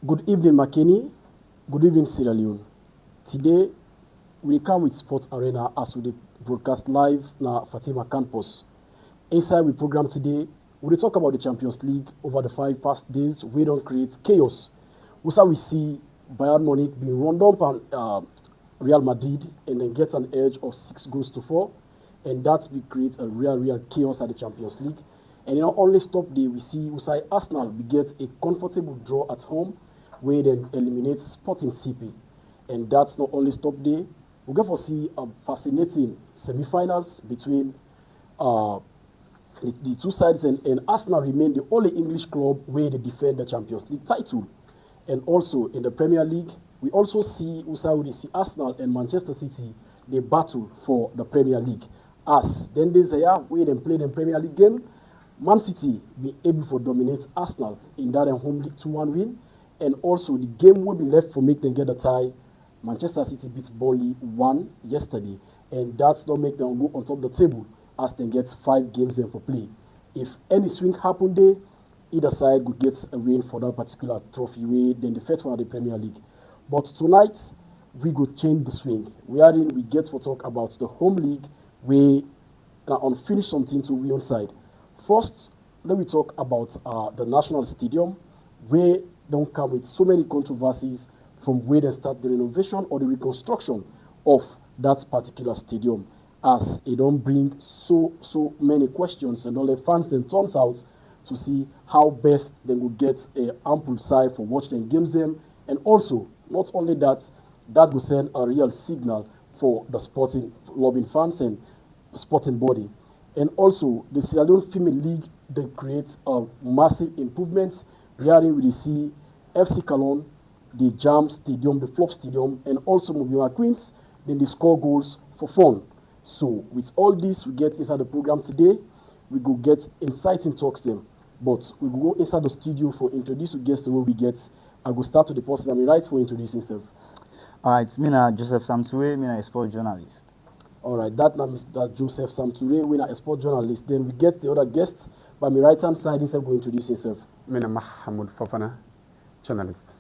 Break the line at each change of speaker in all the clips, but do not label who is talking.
Good evening, Makeni. Good evening, Sierra Leone. Today, we come with Sports Arena as we broadcast live na Fatima campus. Inside we program today, we talk about the Champions League over the 5 past days. We don't create chaos. We see Bayern Munich being run up on Real Madrid and then get an edge of 6 goals to 4, and that will create a real chaos at the Champions League. And you know, only stop there, we say Arsenal we get a comfortable draw at home, where then eliminate Sporting CP. And that's not only stop there. We get to see a fascinating semi-finals between uh, the two sides, and Arsenal remain the only English club where they defend the Champions League title. And also in the Premier League, we also see see Arsenal and Manchester City they battle for the Premier League. As then there's a year where they play the Premier League game, Man City be able to dominate Arsenal in that home league 2-1 win, and also the game will be left for make them get a tie. Manchester City beat Burnley 1 yesterday, and that's not make them go on top of the table as they get 5 games in for play. If any swing happen there, either side could get a win for that particular trophy way, then the first one of the Premier League. But tonight, we go change the swing. We get to talk about the home league where unfinished something to we on side. First, let me talk about the national stadium where don't come with so many controversies from where they start the renovation or the reconstruction of that particular stadium, as it don't bring so many questions, and all the fans then turns out to see how best they will get a ample side for watching games them, and also not only that, that will send a real signal for the sporting lobbying fans and sporting body. And also the Sierra Leone Female League they create a massive improvement. Wherein we see FC Cologne, the Jam Stadium, the Flop Stadium, and also Mobiwa Queens, then they score goals for fun. So with all this we get inside the program today, we go get inciting talks them. But we will go inside the studio for introduce the guests where we get. I go start to the person I'm right for introducing himself.
All right, me na Joseph Samsue, me na a sport journalist.
All right, that now Mr. Joseph Samture, we are a sport journalist. Then we get the other guest by my right hand side. Himself go introduce himself.
Mina Mahmoud Fofana, journalist.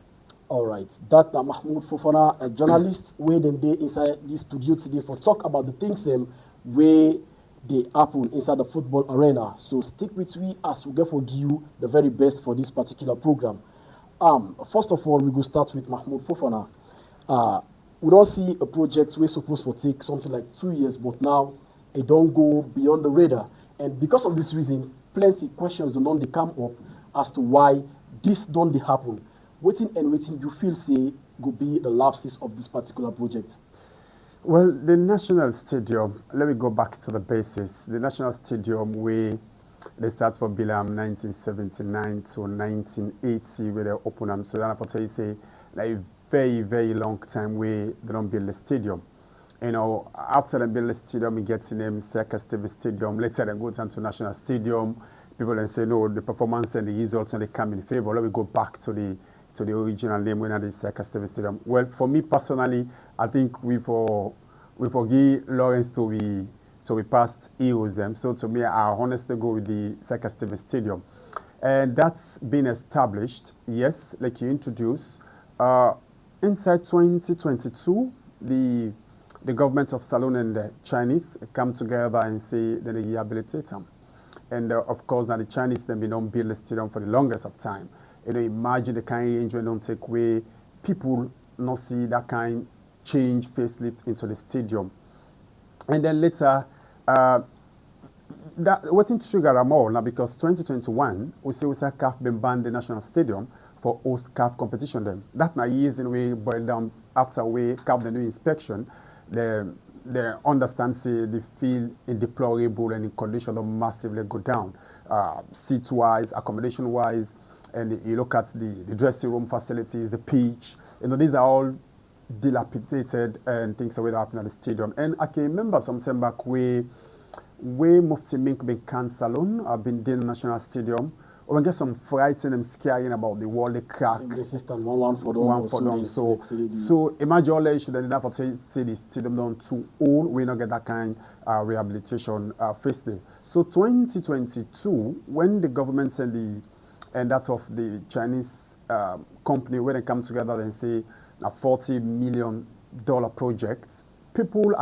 All right, that now Mahmoud Fofana, a journalist, where them they inside this studio today for talk about the things where they happen inside the football arena. So stick with me as we get for give you the very best for this particular program. First of all, we go start with Mahmoud Fofana. We don't see a project we're supposed to take something like 2 years, but now it don't go beyond the radar. And because of this reason, plenty questions don't they come up as to why this don't they happen. Waiting and waiting, you feel say go be the lapses of this particular project.
Well, the National Stadium, let me go back to the basis. The National Stadium, they start from Bilam 1979 to 1980, where they open them. So then after you say, like very long time where they don't build the stadium. You know, after they build the stadium, it gets named Circus TV Stadium. Later they go down to National Stadium. People then say no, the performance and the results and they come in favor. Let me go back to the original name when the Circus TV Stadium. Well, for me personally, I think we forgive Lawrence to be past heroes them. So to me, I honestly go with the Circus TV Stadium, and that's been established. Yes, like you introduced. Inside 2022, the government of Salon and the Chinese come together and say that they rehabilitate them. And of course, now the Chinese then don't build the stadium for the longest of time. You know, imagine the kind of range when don't take away, people not see that kind change facelift into the stadium. And then later, that waiting to sugar them all now because 2021, we say CAF been banned the national stadium for host CAF competition then. That now years in way boiled down after we CAF the new inspection, they understand say they feel in deplorable and in condition of massively go down, seat wise, accommodation wise, and you look at the dressing room facilities, the pitch, you know, these are all dilapidated and things that happen at the stadium. And I can remember some time back where Mufti Mink been cancelled. I've been in the National Stadium. We get some frightening and scaring about the wall, the crack.
The system one for them.
One for them. So imagine all the issue that enough to say the stadium down too old. We not get that kind of rehabilitation firstly. So 2022, when the government and that of the Chinese company where they come together and say a $40 million project, people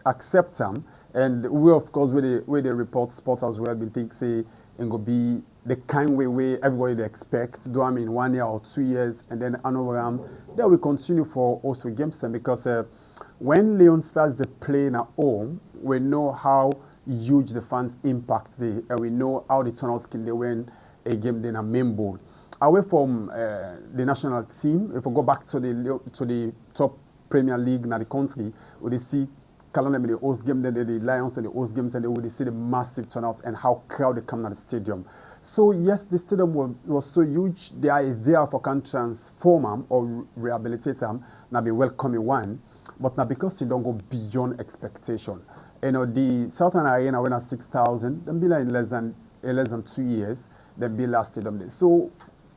accept them. And we, of course, where they report sports as well, we think, say, it will be the kind way everybody they expect, do I mean 1 year or 2 years, and then another then we continue for us to games them because when Leon starts the playing at home, we know how huge the fans impact and we know how the turnouts can they win a game then a main bowl. Away from the national team, if we go back to the top Premier League in the country, we see calendar the host game, then the Lions and the host games, and they would see the massive turnouts and how crowded come to the stadium. So yes, the stadium was so huge. The idea for can transform them or rehabilitate them, now be welcoming one, but now because it don't go beyond expectation. You know, the Southern Arena went at 6,000, then be like in less than 2 years, then be last stadium there. So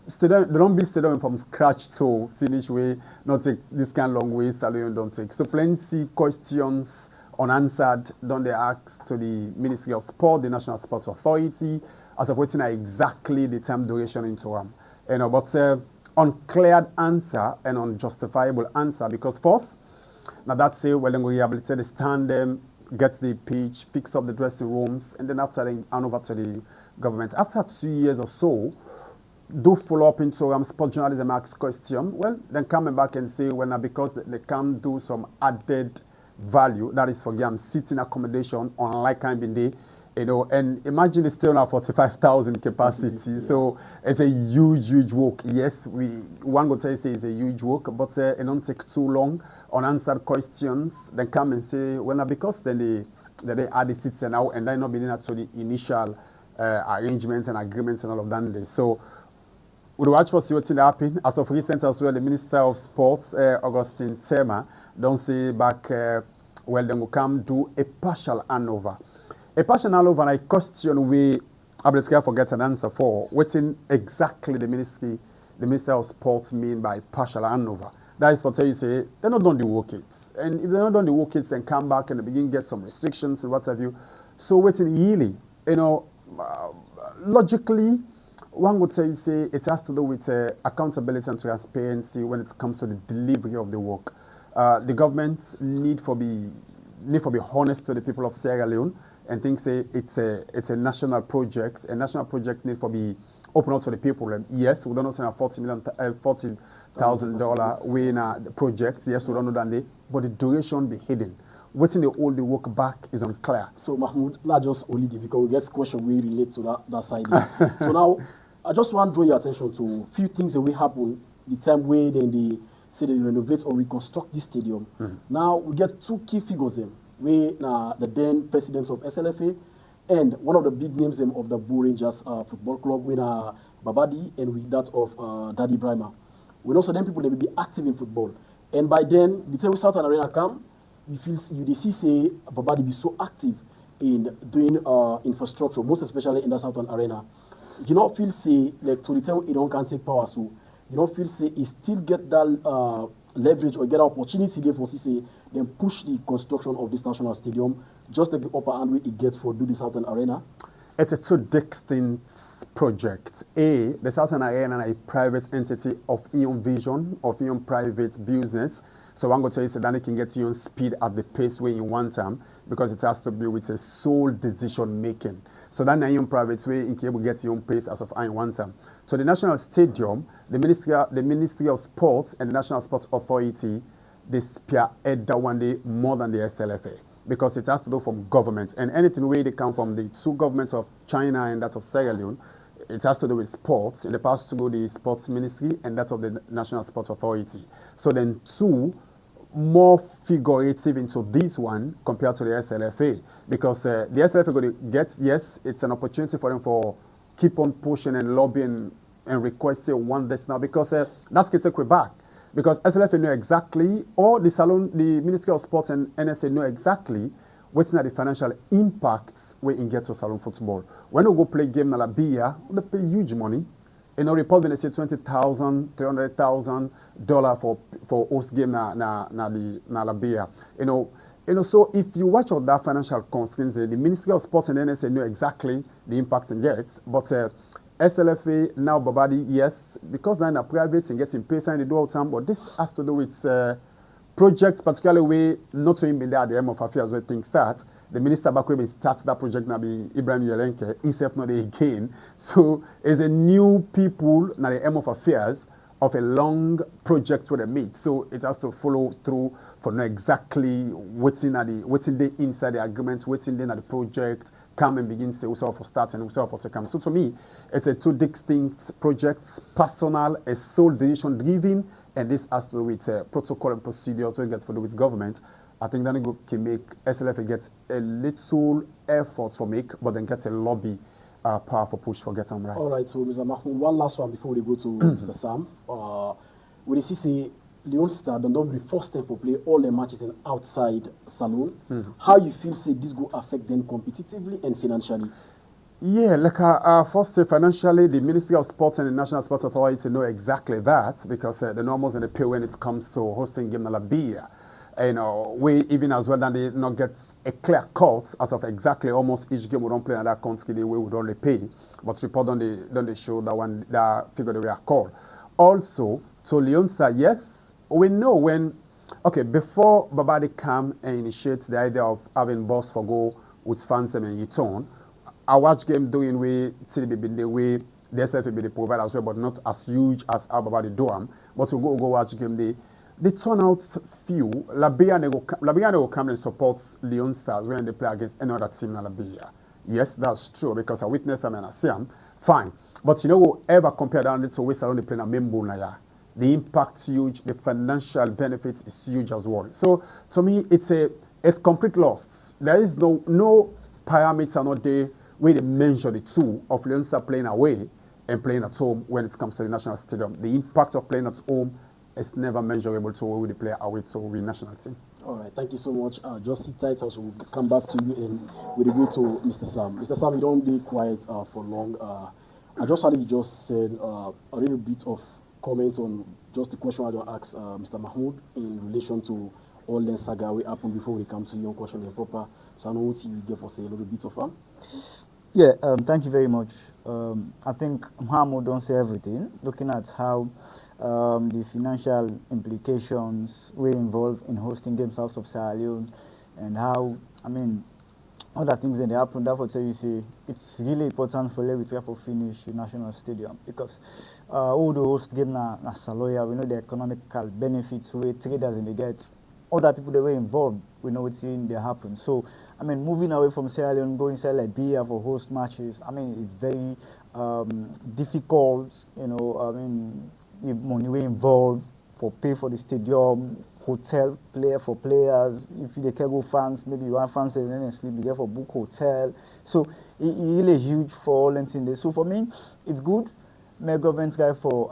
stadium, they don't build stadium from scratch to finish way, not take this kind of long way, salary don't take. So plenty questions unanswered, don't they ask to the Ministry of Sport, the National Sports Authority, as of waiting exactly the time duration into them. You know, but unclear answer and unjustifiable answer because first, now that's say, well, then we rehabilitate the stand them, get the pitch, fix up the dressing rooms, and then after then hand over to the government. After 2 years or so, do follow up into sport journalism ask question. Well, then coming back and say, well, now because they can do some added value, that is for them sitting accommodation unlike kind of day, you know, and imagine it's still now 45,000 capacity. Yeah. So it's a huge work. Yes, one would say it's a huge work, but it don't take too long. Unanswered questions, then come and say, well, now because then they add the seats now, and they're not being to the initial arrangements and agreements and all of that. So we'll watch for see what's happen. As of recent as well, the Minister of Sports, Augustine Tema, don't say back, well, then we'll come do a partial handover. A partial handover and a question we I forget an answer for. What's in exactly the Minister of Sports mean by partial handover? That is for tell you say they're not done the work it's. And if they're not done the work it's, then come back and begin get some restrictions and what have you. So waiting really, you know, logically, one would say it has to do with accountability and transparency when it comes to the delivery of the work. The government need for be honest to the people of Sierra Leone and think say it's a national project. A national project need for be open up to the people. And yes, we don't know $40,000 winner project. Yes, we don't know that, but the duration be hidden. Waiting the all the work back is unclear.
So Mahmoud, not just only difficult. We get question we relate to that side. So now, I just want to draw your attention to a few things that will happen the time where then they say they renovate or reconstruct this stadium. Now we get two key figures them. Where the then president of SLFA and one of the big names of the Bull Rangers football club, with Babadi and with that of Daddy Brima. We also then people they will be active in football. And by then, the time we start an arena come, you see say Babadi be so active in doing infrastructure, most especially in the Southern Arena. You don't feel say like to the time you don't can take power, so you don't feel say he still get that leverage or get opportunity there for say then push the construction of this national stadium just like the upper hand way it gets for do the Southern Arena.
It's a two distinct project. The Southern Arena is a private entity of Ion Vision, of Ion private business. So one go tell you so that it can get you on speed at the pace where you want them because it has to be with a sole decision making. So that Ion private way in cable get your own pace as of I want them. So the national stadium, the Ministry of Sports and the National Sports Authority, they spearhead that one day more than the SLFA because it has to do from government and anything where they come from the two governments of China and that of Sierra Leone, it has to do with sports. In the past to go the sports ministry and that of the National Sports Authority. So then two more figurative into this one compared to the SLFA because the SLFA going to get, yes, it's an opportunity for them for keep on pushing and lobbying and requesting one this now because that's going to take way back. Because SLFA know exactly, or the Ministry of Sports and NSA know exactly what's the financial impacts we can get to salon football. When we go play game in Labia, they pay huge money. In a report, when they say $20,000, $300,000 for host game na Labia. You know, so if you watch all that financial constraints, the Ministry of Sports and NSA know exactly the impact it gets, but SLFA now Babadi, yes, because now in a private and getting paid and they do all time, but this has to do with projects, particularly way not to be there at the end of affairs where things start. The minister back when starts that project now be Ibrahim Yelenke, himself not again. So it's a new people now the end of affairs of a long project where they meet. So it has to follow through for know exactly what's the inside the agreement, what's in the project, come and begin to also for start and also for come. So to me, it's a two distinct projects, personal, a sole decision driven, and this has to do with protocol and procedures we get for do with government. I think that can make SLF get a little effort for make, but then get a lobby powerful push for get them right.
All right, so Mr. Mahmoud, one last one before we go to Mr. Sam. We see say Leon Star don't be first time for play all the matches in outside saloon. How you feel say this go affect them competitively and financially?
Yeah, like first say financially, the Ministry of Sports and the National Sports Authority know exactly that because the normals and the pay when it comes to hosting game na Labia. You know, we even as well than they not get a clear cut as of exactly almost each game we don't play in that country the way we would only pay. But report on the show that one that figure the way I call. Also, to Leonsa, yes, we know when before Babadi come and initiates the idea of having boss for go with fans and Yiton, I watch game doing way till be the way the SFA be the provider as well, but not as huge as how Babadi do them. But to go watch game they turn out few. Labia will come and support Leon Stars when they play against any other team in Labia. Yes, that's true because I witness them and I see them. Fine. But you know, whoever compare that to West Salon, they play a member. The impact huge, the financial benefit is huge as well. So to me, it's complete loss. There is no parameter not there where they measure the two of Leon Stars playing away and playing at home when it comes to the national stadium. The impact of playing at home is never measurable to where the player away to the national team.
All right, thank you so much. Just sit tight, also we'll come back to you and we'll go to Mr. Sam. Mr. Sam, you don't be quiet for long. I just wanted to just said a little bit of comment on just the question I don't ask Mr. Mahmoud in relation to all the saga we happened before we come to your question and proper. So I know what you give us a little bit of fun.
Yeah, thank you very much. I think Mahmoud don't say everything. Looking at how the financial implications were involved in hosting games out of Sierra Leone and how, other things that happen. Therefore, tell you say it's really important for Levitra for finish the national stadium because all the host game na Saloya, we know the economical benefits where traders in the get. Other people that were involved, we know what's in there happen. So, moving away from Sierra Leone, going to Liberia for host matches, it's very difficult, the money we involved for pay for the stadium, hotel for players. If they can go fans, maybe you want fans and then sleep there for book hotel. So it really huge for all and in there. So for me, it's good. My government guy for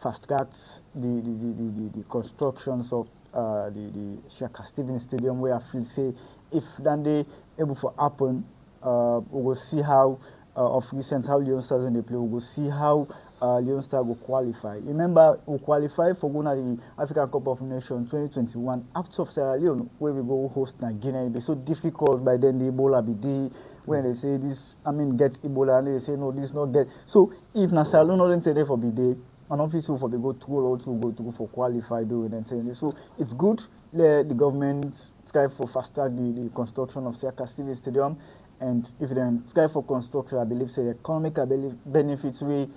fast track the constructions of the Shaka Stevens Stadium where I feel say if then they able to happen, we will see how of recent how Leon Stars when they play. We will see how Leon Stars will qualify. Remember, we qualify for going to the African Cup of Nations 2021 out of Sierra Leone, where we go host Nigeria. It'll be so difficult by then the Ebola be there. When they say this, get Ebola, and they say no, this not get. So if Sierra Leone don't say they for be there, an officer for the go to or to go to for qualify do it and say so it's good. The government try for fast track the construction of Shaka Stevens Stadium. And if then try for construction, I believe say economic benefits we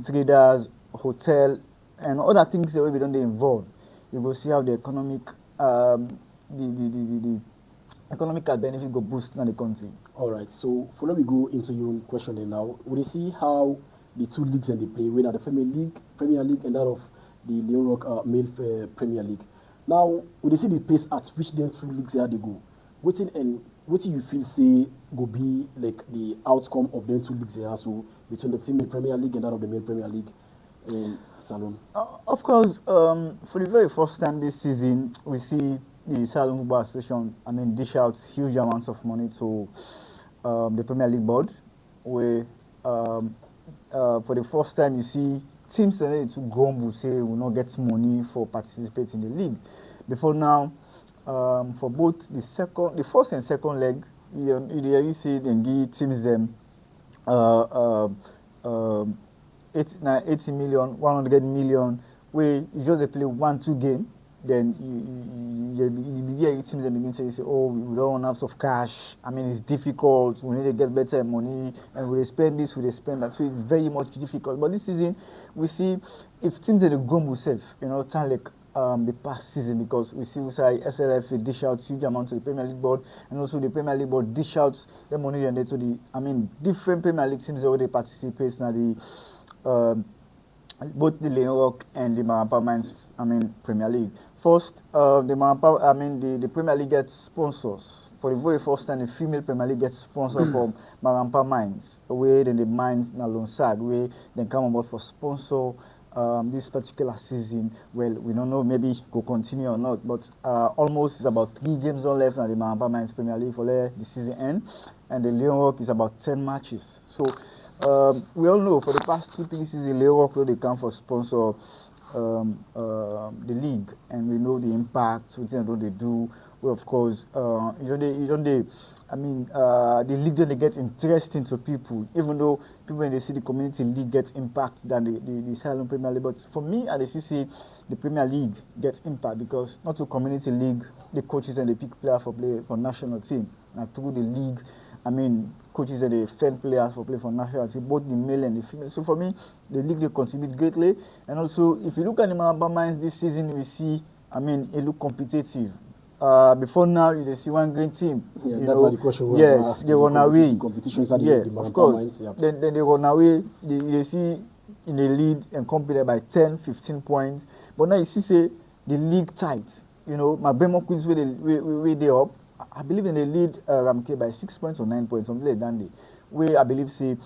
traders, hotel, and other things that we don't involve. You go see how the economic the economical benefit go boost in the country.
All right. So before we go into your question now, we see how the two leagues and they play, whether the Premier League, and that of the Leon Rock Male Premier League. Now, we see the pace at which them two leagues are they go. What do you feel say go be like the outcome of them two leagues here, so between the Female Premier League and that of the Male Premier League in Salon?
Of course, for the very first time this season, we see the Salon Football Association, dish out huge amounts of money to the Premier League board, where for the first time you see teams that to grumble say will not get money for participating in the league. Before now, for both the first and second leg, you see them give teams them 80 million, 100 million, where you just dey play 1-2 game, then you hear teams and begin to say, oh, we don't have of cash. I mean, it's difficult. We need to get better money, and we spend this, we spend that. So it's very much difficult. But this season, we see if teams that go themselves, turn like the past season, because we see SLF dish out huge amounts to the Premier League board, and also the Premier League board dish out the money and to the different Premier League teams that they participate now the. Both the Leon Rock and the Marampa Mines, Premier League. First, the Premier League gets sponsors. For the very first time, the female Premier League gets sponsored from Marampa Mines, where then the mines alongside, where they come about for sponsor this particular season. Well, we don't know, maybe go continue or not, but almost it's about 3 games on left now the Marampa Mines Premier League for the season end, and the Leon Rock is about 10 matches. So we all know for the past 2-3 seasons, Leon they come for sponsor the league, and we know the impact, what they do. Well, of course, the league they get interesting to people, even though people when they see the community league gets impact than the Silent Premier League. But for me, I see the Premier League gets impact because not to community league, the coaches and the pick player for play for national team, and through the league. Coaches are the fan players for play for national team, both the male and the female. So for me, the league they contribute greatly. And also, if you look at the Marampa Mines this season, we see, it look competitive. Before now, you see one great team.
Yeah, that's the question.
Yes, they run away.
Competitions at
the
of
course.
Mines, yeah.
Then they run away. You see in the lead and compete by 10, 15 points. But now you see, say the league tight. My Bemo Queens where they up. I believe in the lead Ramke by 6 points or 9 points, something like that. Where I believe say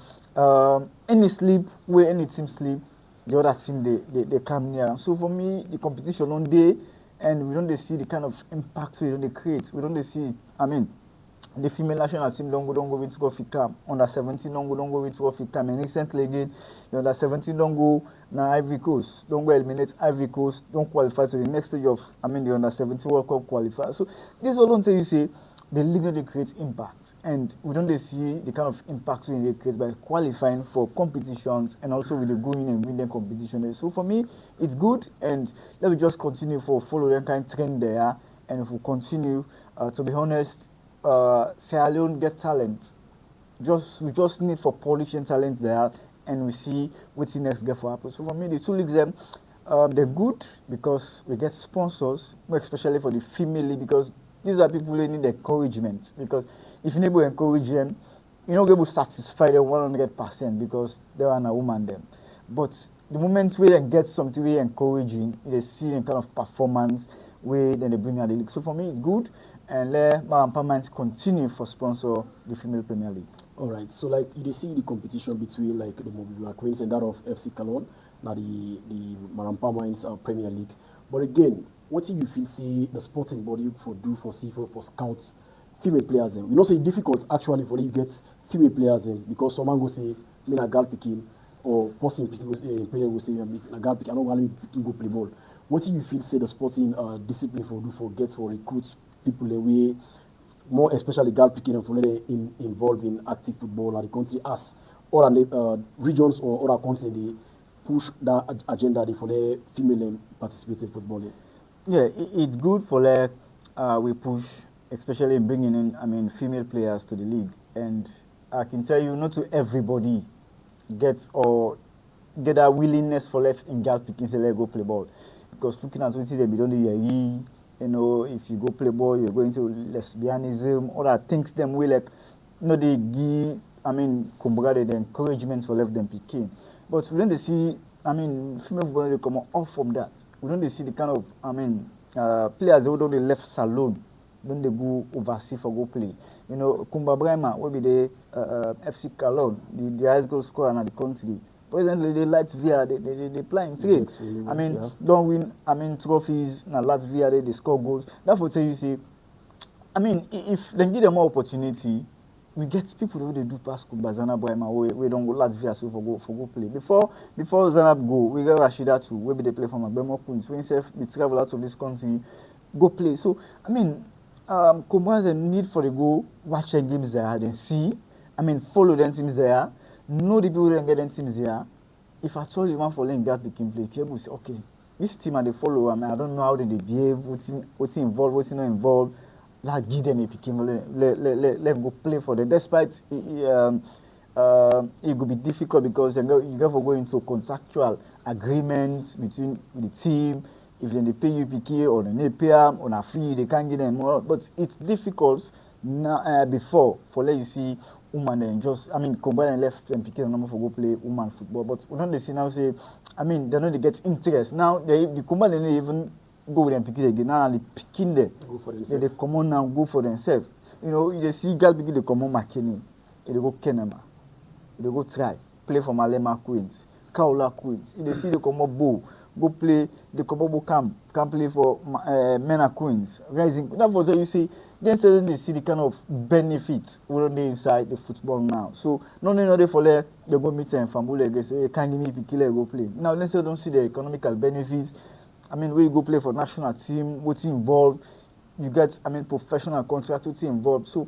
any sleep, where any team sleep, the other team they come near. So for me, the competition on day, and we don't see the kind of impact we don't create. We don't see. The female national team don't go with Coffee Camp. Under 17 don't go with Coffee Camp. And recently again, the under 17 don't go now Ivory Coast. Don't go eliminate Ivory Coast. Don't qualify to the next stage of the under 17 World Cup qualifier. So this all don't tell you say the league they create impact, and we don't see the kind of impact we create by qualifying for competitions and also with the going and winning competition. So for me, it's good, and let me just continue for follow that kind of trend there, and if we continue, to be honest. Sierra Leone get talent. We just need for polishing talent there, and we see what's next get for happen. So for me, the 2 leagues they're good because we get sponsors, especially for the female league, because these are people who need encouragement. Because if you never encourage them, you're not able to satisfy them 100% because they are a woman them. But the moment where they get something very encouraging, they see a kind of performance where then they bring out the league. So for me, it's good. And let Marampa Mines continue for sponsor the female Premier League.
All right. So like you see the competition between like the Mobile Queens and that of FC Cologne, now the Marampa Mines Premier League. But again, what do you feel see the sporting body for scouts female players in? Say it's difficult actually for you get female players in because someone go say me na girl picking or person picking player go say na girl picking. I don't want picking go play ball. What do you feel say the sporting discipline for recruits people away, more especially girl picking and for involved in active football and the country as all the regions or other countries they push that agenda for the female participate in football.
Yeah, it's good for we push, especially in bringing in female players to the league, and I can tell you not to everybody get that willingness for left in girl picking say let go play ball, because looking at what they be done the if you go play ball, you're going to lesbianism, all that things them will they give, Kumbuga the encouragement for left them picking. But we don't see, female football they come off from that. We don't see the kind of, players who don't left salon, don't they go overseas for go play. Kumba Brema will be the FC Cologne, the highest goal scorer in the country. Presently, the Latvia, they playing trade. Don't win, trophies. Now Latvia, they score goals. That's what you see. If they give them more opportunity, we get people who they do pass Zanab Boyma. We don't go Latvia so for go play. Before Zanab go, we get Rashida too. Where they play from Bemo Queens. When they travel out of this country, go play. So Como has a need for the go watch their games there, then see. Follow them teams there. know the people that get them teams here. If I told you one for letting get the game play, people will say, okay, this team and they follow. I mean, I don't know how they behave, what's involved, what's not involved. Like give them a picking, let them go play for them. Despite it could be difficult because you got to go into contractual agreements between the team. If they pay you PK or they pay them on a fee, they can't get them more. But it's difficult now before for let you see woman and just combine and left and PK number for go play woman football. But we don't see now say they're not they get interest now. The combine and even go with them PK again. Now they picking there. They come on now go for themselves. You know you see girl begin they come on McKinney. They go Kenema. They go try play for Malema Queens, Kaula Queens. They see they come up Bow. Go play the Kobobo camp, can play for Mena Queens, Rising. That was what you see. Then suddenly see the kind of benefits when they inside the football now. So not only for there, they go meet and Fambule again, so you can't give me Pikile go play. Now let's say don't see the economical benefits. Where you go play for national team, what's involved, you get professional contract, what's involved. So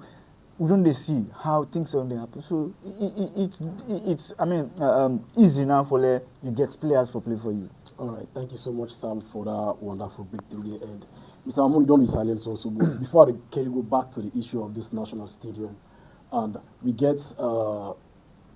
we don't see how things are happen. So it's easy now for there, you get players for play for you.
All right, thank you so much, Sam, for that wonderful breakthrough. And Mr. Mahmoud, don't be silent also. But before I can go back to the issue of this national stadium, and we get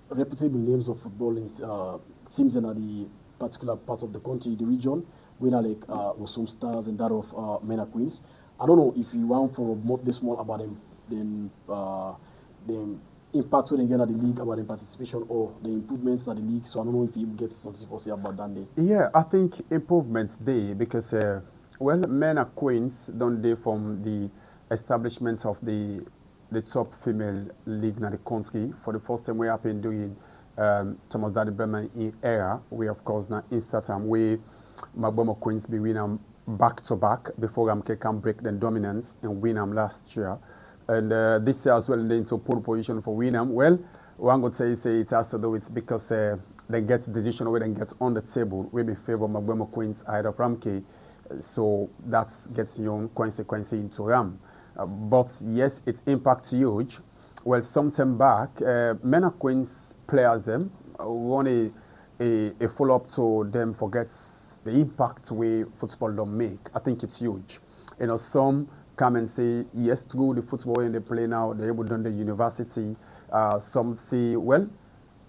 reputable names of footballing teams in the particular part of the country, the region, winner like Osum Stars and that of Mena Queens. I don't know if you want for this more about them, then the impact when they get at the league about the participation or the improvements at the league. So I don't know if you get something to say about that day.
Yeah, I think improvements day because men are queens don't they from the establishment of the top female league in the country. For the first time we have been doing Thomas Daddy Bremen in era. We of course now instant time we Magboma Queens be win them back to back before can break the dominance and win them last year. And this year as well into pole position for Winam. Well, one would say it has to do with because they get decision where they get on the table. We be favor Magbemo Queens ahead of Ramke. So that gets your own consequence into Ram. But yes, its impact huge. Well, some time back, Mena Queens players them want a follow-up to them forgets the impact way football don't make. I think it's huge. You know, some come and say, yes, through the football and they play now, they able done the university. Some say, well,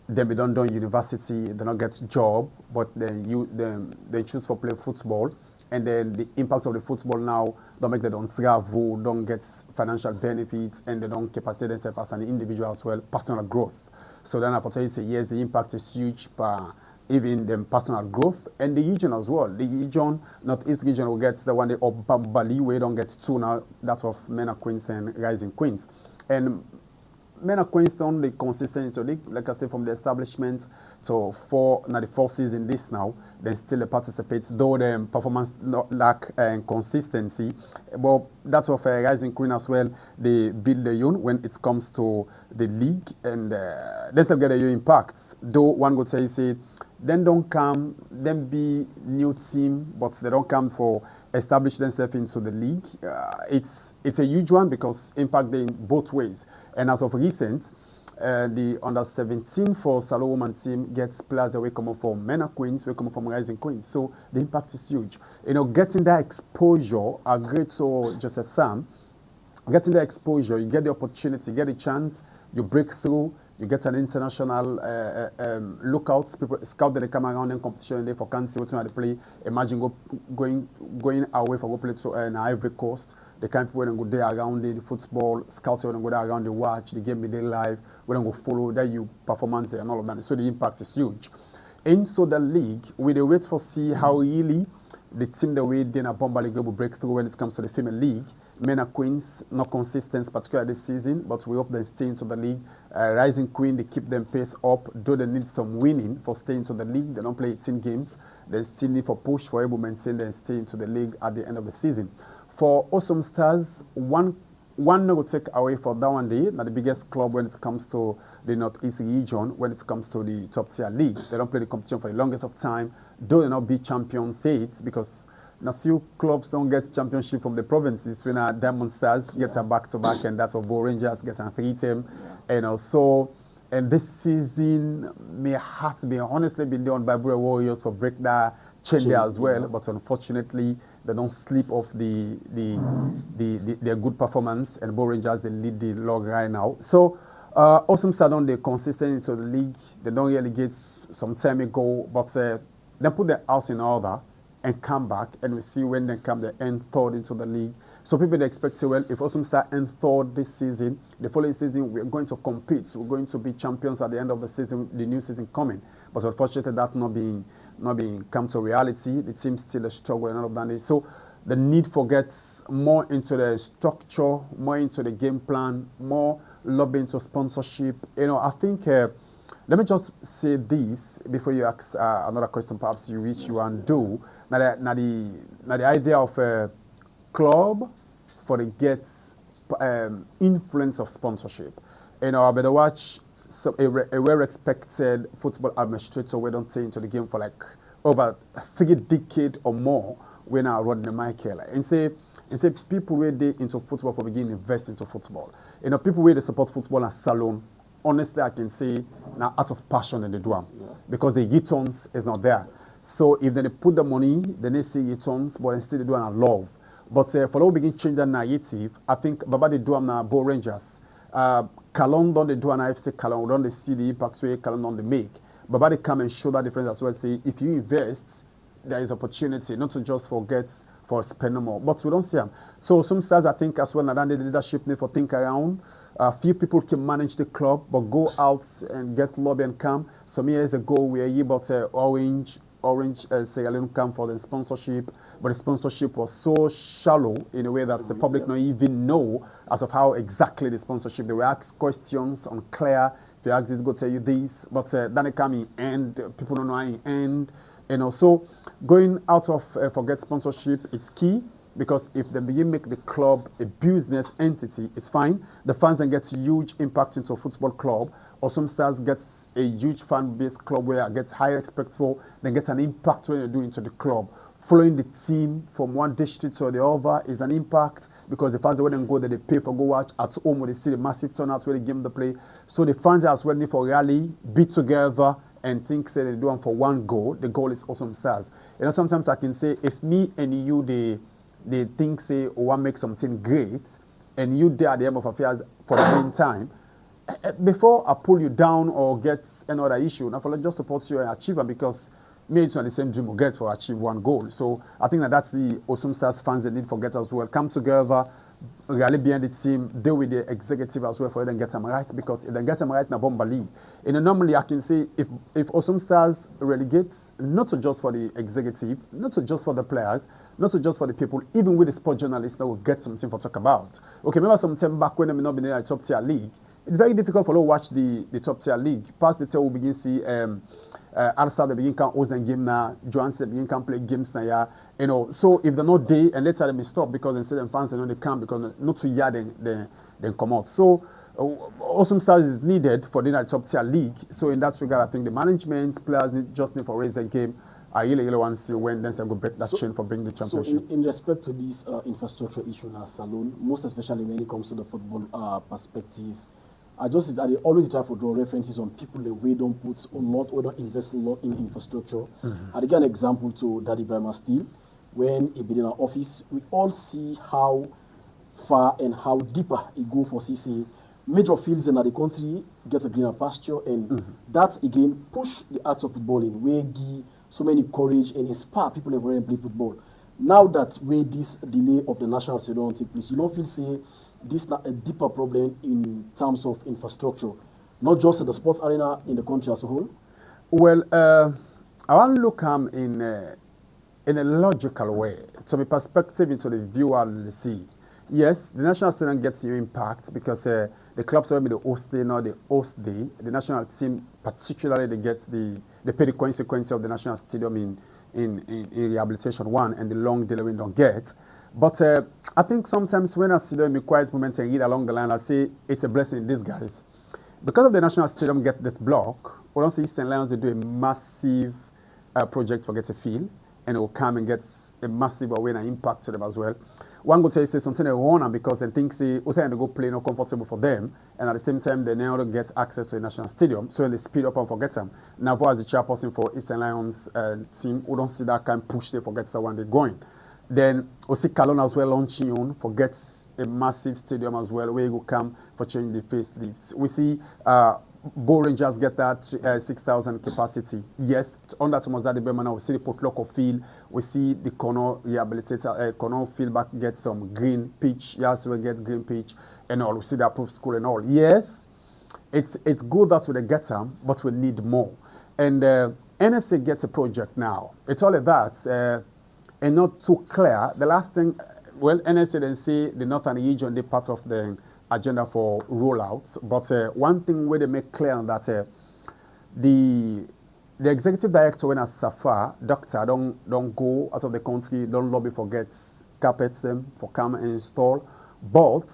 they be done university, they don't get job, but then they choose for play football. And then the impact of the football now don't make them don't travel, don't get financial benefits, and they don't capacity themselves as an individual as well, personal growth. So then I tell you say, yes, the impact is huge, but even the personal growth and the region as well. The region, Northeast region will get the one day of Bali, where you don't get two now, that of Mena Queens and Rising Queens. And Mena Queens don't the consistent into league, like I said, from the establishment to the 4 season this now, they still participate, though the performance lack and consistency. But that of Rising Queen as well, they build the unit when it comes to the league, and they still get a impact. Though one would say, then don't come, then be new team, but they don't come for establish themselves into the league. It's a huge one because impact in both ways. And as of recent, the under 17 for Salo Woman team gets players away coming from Mena Queens, we coming from Rising Queens. So the impact is huge. You know, getting that exposure, a great to Joseph Sam, getting the exposure, you get the opportunity, you get a chance, you break through. You get an international lookouts, people scout that they come around in competition and they for can see what they play. Imagine going away for go play to an Ivory Coast. The kind of people when go there around the football, scouts when go there around the watch, the game they live, when go follow that you performance and all of that. So the impact is huge. And so the league, we they wait for see how really the team the way Dana Bomba League will break through when it comes to the female league. Mena Queens, not consistent, particularly this season, but we hope they stay into the league. Rising Queen, they keep them pace up, though they need some winning for staying into the league. They don't play 18 games. They still need for push for able to maintain and stay into the league at the end of the season. For Awesome Stars, one no take away for that one day. Now the biggest club when it comes to the Northeast region, when it comes to the top tier league. They don't play the competition for the longest of time, though they not be champions, say it, because a few clubs don't get championship from the provinces. When Diamond Stars gets a back-to-back, and that's of Bo Rangers gets a 3-team. And also, And this season may have to be honestly been done by Bure Warriors for break that chain there as well. But unfortunately, they don't sleep off their good performance. And Bo Rangers, they lead the log right now. So, Awesome Stardom, they're consistent into the league. They don't really get some time ago, but they put their house in order and come back, and we see when they come, they end third into the league. So people expect, well, if Awesome Star end third this season, the following season we're going to compete. We're going to be champions at the end of the season, the new season coming. But unfortunately, that not being come to reality. The team still a struggle and all of that. So the need for gets more into the structure, more into the game plan, more lobbying to sponsorship. You know, I think. Let me just say this before you ask another question, perhaps you which you want to do. Now the idea of a club for the gets influence of sponsorship. You know, I better watch a well-respected football administrator we don't take into the game for like over 3 decades or more when I run the Michael and say people where they into football for beginning invest into football. You know, people where they support football and salon. Honestly, I can say now out of passion in the drum because the returns is not there. So if they put the money, then they see returns, but instead they do it and love. But for the begin change the narrative, I think Baba they do now Bo Rangers. Calon don't they do an IFC Calon, don't they see the impact where Calon don't they make. Baba they come and show that difference as well. Say if you invest, there is opportunity, not to just forget for spend more. But we don't see them. So some stars I think as well, and the leadership need for think around. Few people can manage the club, but go out and get lobby and come. Some years ago, we were able to Orange Sierra Leone come for the sponsorship, but the sponsorship was so shallow in a way that the public don't even know as of how exactly the sponsorship. They were asked questions unclear. If you ask this, go tell you this, but then it come in end. People don't know how it end. You know, so going out of forget sponsorship, it's key. Because if they begin make the club a business entity, it's fine. The fans then get huge impact into a football club. Awesome Stars gets a huge fan-based club where it gets high expectful, then gets an impact when you do into the club. Following the team from one district to the other is an impact because the fans, when they go there, they pay for go watch at home when they see the massive turnout where the game they play. So the fans as well need for rally, be together, and think say they do it for one goal. The goal is Awesome Stars. You know, sometimes I can say if me and you, they think say or want make something great and you there at the end of affairs for the meantime, before I pull you down or get another issue, now for just support you and achieve it because me it's not the same dream we get for achieve one goal. So I think that's the Awesome Stars fans they need for get as well. Come together, really behind the team, deal with the executive as well for them get them right because if they get them right, na bombali. And normally I can say if Awesome Stars relegates, not just for the executive, not just for the players, not just for the people, even with the sport journalists that will get something for talk about. Okay, remember some time back when they may not be in a top tier league, it's very difficult for them to watch the top tier league. Past the tier we begin see Arsenal they begin can host the game now, Johannes they begin can play games now, yeah. You know, so if they're not there and later they may stop because they say them fans they know they can't because not too yard then come out. So Awesome Stars is needed for the top tier league. So in that regard, I think the management players just need for raise the game. I really want to see when then they go break that chain for bringing the championship.
So in respect to this infrastructure issue now, Salon, most especially when it comes to the football perspective, I always try to draw references on people that we don't put a lot or don't invest a lot in infrastructure. I give an example to Daddy Brahma Steel. When he been in our office, we all see how far and how deeper it go for CC. Major fields in the country gets a greener pasture, and that again push the art of footballing, where give so many courage and inspire people to really play football. Now that where this delay of the national stadium take place, you don't feel say this not a deeper problem in terms of infrastructure, not just in the sports arena in the country as a whole?
Well, I want to look in a logical way, to be perspective into the viewer and the see. Yes, the national stadium gets you impact because the clubs already the host day, now the host day. The national team, particularly, they pay the consequence of the national stadium in rehabilitation one and the long delay we don't get. But I think sometimes when I see them in quiet moments and read along the line, I say it's a blessing in disguise. Because of the national stadium get this block, we don't see Eastern Lions they do a massive project for get a field, and it will come and get a massive away and impact to them as well. one go tell you say something they want because they think say they go play not comfortable for them, and at the same time they now get access to the national stadium, so they speed up and forget them. Navo as the chairperson for Eastern Lions team, who don't see that kind of push they forget the one they're going. Then we see Calon as well launching on forgets a massive stadium as well where you go come for change the facelifts. We see Bo Rangers get that 6,000 capacity. Yes, under Thomas Daddy Berman, we see the Potloko field. We see the corner rehabilitated corner field back get some green pitch. Yes, we get green pitch and all. We see the approved school and all. Yes, it's good that we get them, but we need more. And NSA gets a project now. It's all of that and not too clear. The last thing, well, NSA then say the Northern region, they part of the agenda for rollouts, but one thing where they make clear that the executive director when as Safa doctor don't go out of the country, don't lobby for get carpets them for come and install, but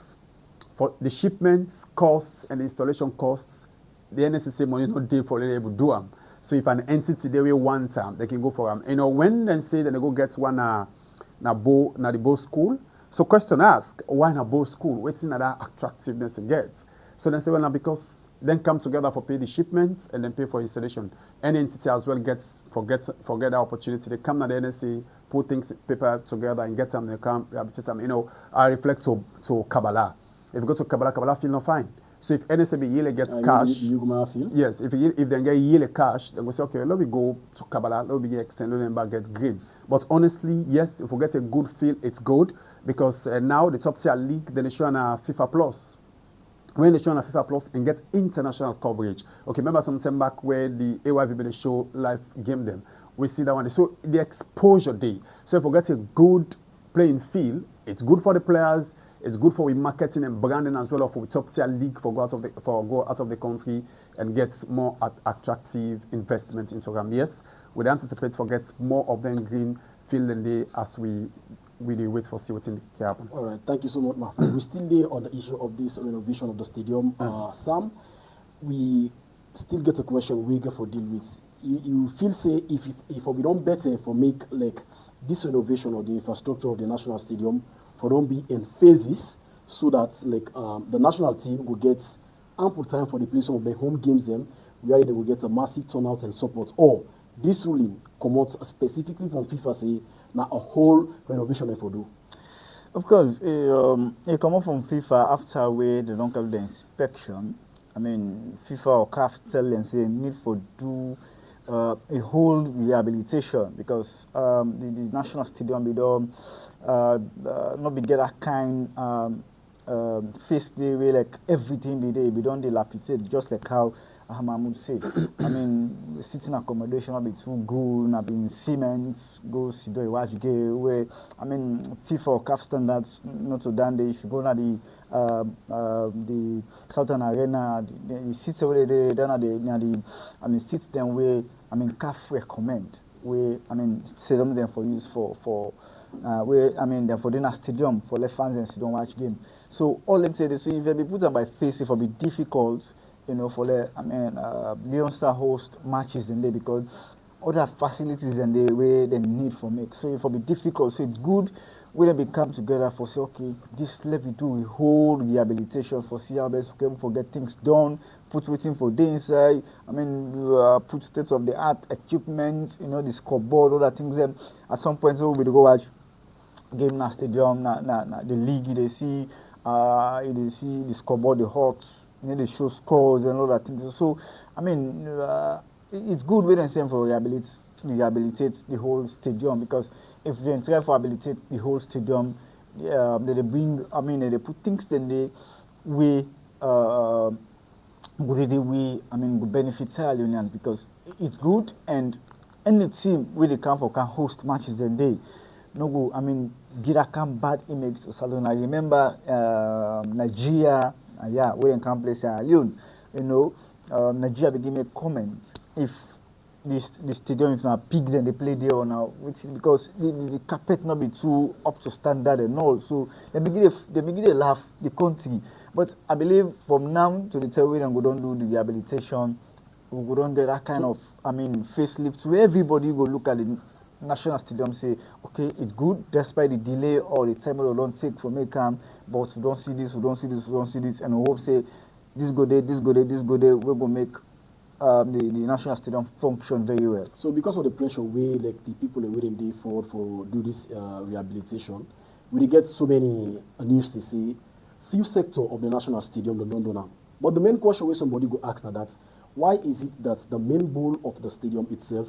for the shipments costs and the installation costs, the NSA money not there for able to do them. So if an entity they will want them, they can go for them. You know when they say that they go get one na the Bo school. So question ask, why not both school? What's in that attractiveness to get? So they say, well, now because then come together for pay the shipments and then pay for installation. Any entity as well forget the opportunity. They come to the NSA, put things paper together and get them, they come, rehabilitate them. You know, I reflect to Kabbalah. If you go to Kabbalah feel not fine. So if NSA yearly gets cash, yes, if they get yearly cash, then we say, okay, let me go to Kabbalah, let me get extended and back get green. But honestly, yes, if we get a good feel, it's good. Because now the top tier league, then they show on a FIFA Plus. When they show on a FIFA Plus and get international coverage. Okay, remember some time back where the AYVB they show live game them. We see that one. So the exposure day. So if we get a good playing field, it's good for the players. It's good for marketing and branding as well for the top tier league for go out of the country and get more attractive investment into them. Yes, we anticipate for get more of them green field than they as we wait for see what can happen.
All right, thank you so much, Mahmoud. We're still there on the issue of this renovation of the stadium. Sam, we still get a question we get for deal with. You feel say if we don't better for make like this renovation of the infrastructure of the national stadium for don't be in phases so that like the national team will get ample time for the place of the home games them where they will get a massive turnout and support. Or this ruling come out specifically from FIFA say now a whole renovation for do.
Of course, it come up from FIFA after where they don't have the inspection. I mean, FIFA or CAF tell them say need for do a whole rehabilitation because the national stadium we don't not be get that kind face day where like everything be there, we don't dilapidate just like how Mahmoud said. I mean, sitting accommodation will be too good, not be in cement, go sit there, watch game. Where I mean, FIFA or CAF standards not so damn. If you go to the Southern Arena, the seats over there, then I mean, seats them where I mean CAF recommend. Where I mean, stadium them for use for where I mean, they're for dinner stadium for left fans and sit down watch game. So all them say, so if they be put on by face, it will be difficult. You know, for the Leon Star host matches in there because other facilities and the way they need for make. So it will be difficult. So it's good when they come together for say, okay, this let me do a whole rehabilitation for see how best we can get things done, put waiting for day inside. I mean, put state of the art equipment, you know, the scoreboard, all that things. Then at some point, so we go watch game na stadium, the league they see the scoreboard, the Hawks. You know, they show scores and all that things. So, I mean, it's good when they say for rehabilitate the whole stadium because if they try to rehabilitate the whole stadium, they bring, I mean, they put things then they way, I mean, good benefits Sierra Leoneans because it's good and any team where they come for can host matches then they no go. I mean, get a come bad image to Salon. I remember Nigeria. Yeah, we can play Sierra Leone. You know, Nigeria begin make comments if the stadium is not big then they play there or now, which is because the carpet not be too up to standard and all. So they begin to laugh the country. But I believe from now to the time we don't go down do the rehabilitation, we go down get that kind of I mean facelift where everybody go look at national stadium say, okay, it's good despite the delay or the time we don't take for make come, but we don't see this, we don't see this, we don't see this, and we hope say this go there, this go there, this go there, we go make the national stadium function very well.
So because of the pressure way like the people are waiting there for do this rehabilitation, we get so many news to see few sector of the national stadium the London now. But the main question where somebody go ask now that why is it that the main bowl of the stadium itself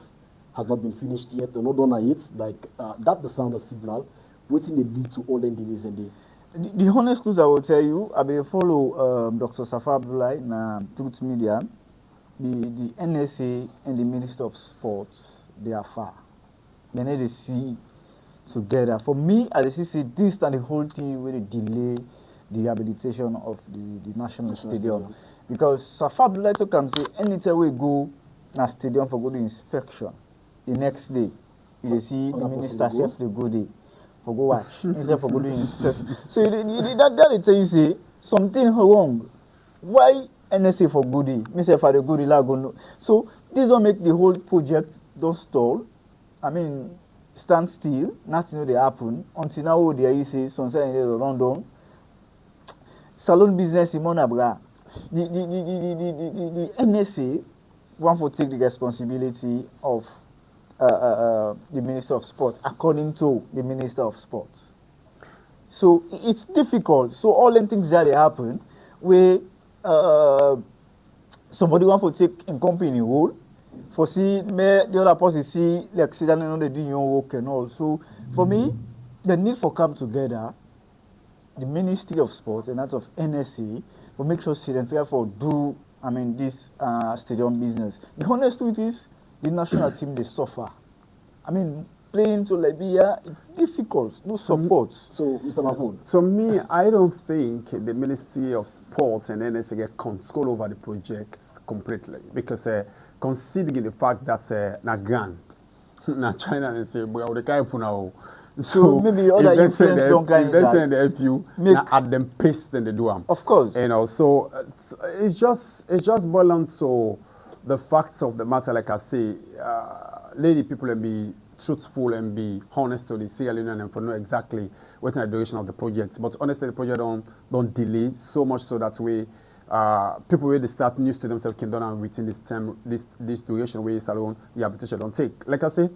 has not been finished yet, they're not done yet, like that the sound of signal, waiting they lead to all the delays and
the honest truth I will tell you, I will follow Dr. Safa Abdullah na Truth Media. The NSA and the Minister of Sports, they are far. They need to see together. For me, I see this and the whole thing will delay the rehabilitation of the national stadium. Because Safa Abdullah to come say anytime we go na stadium for go to inspection, the next day you see the minister self they go there for go watch instead for go to inspection. So that tell you say something wrong. Why NSA for goodie? Myself for the goodie no. So this will make the whole project don't stall. I mean stand still, nothing will happen until now they say something in the London. Salon business in Monabra. The NSA want to take the responsibility of the Minister of Sports, according to the Minister of Sports. So it's difficult. So all them things that happen, where somebody want to take in company role, for see the other person see like sit down and they do your work and all. So for me, the need for come together, the Ministry of Sports and that of NSA, will make sure they therefore do this stadium business. The honest truth is the national team they suffer. I mean playing to Libya, it's difficult, no support.
So Mr. Mahmoud.
So me, I don't think the Ministry of Sports and NSA get control over the projects completely because considering the fact that na grant, na China and say well the guy put now.
So maybe other influence don't kind
of they help you at them pace than they do them.
Of course.
You know, so it's just boiled down to the facts of the matter. Like I say, lady people and be truthful and be honest to the Sierra Leone and for know exactly what the duration of the project. But honestly, the project don't delay so much so that way people where they start news to themselves can done within this time this duration where salon rehabilitation don't take. Like I say,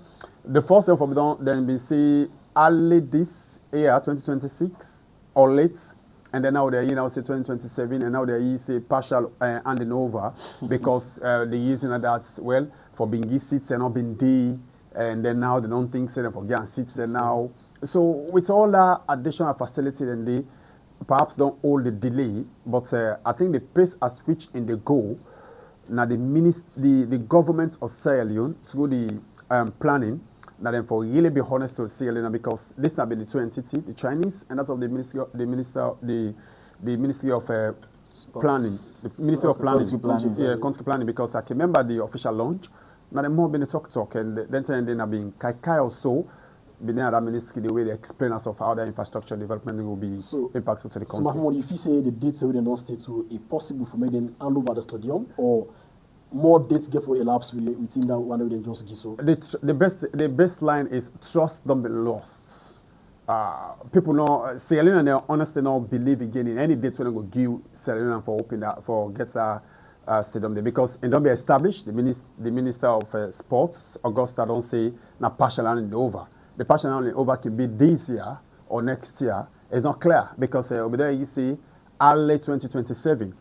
the first thing for me don't then be say early this year 2026 or late, and then now they're now say 2027, and now they're say partial handing over because they're using that well for being seats and not being D, and then now they don't think so for getting seats and now. So with all that additional facility, then they perhaps don't hold the delay, but I think the pace at which in the go now the government of Sierra Leone through the planning. Now then, for really be honest to Sierra Leone, because this has been the two entities, the Chinese and that of the Ministry of Planning, the Ministry of Planning, country planning. Because I can remember the official launch. Now then, more been a talk, and then have been kai or so. Been that ministry the way they explain us of how the infrastructure development will be impactful to the country.
So Mahmoud, if you say the dates we don't stay to a possible for me then hand over the stadium or more dates get for elapse within that one of them just give so.
The best line is trust don't be lost. People know Sierra Leone and they honestly don't believe again in any date when they go give Sierra Leone for open that for get stadium there because it don't be established. The Minister of Sports Augusta don't say na partial handing over. The partial handing over can be this year or next year. It's not clear because over there you see early 2027.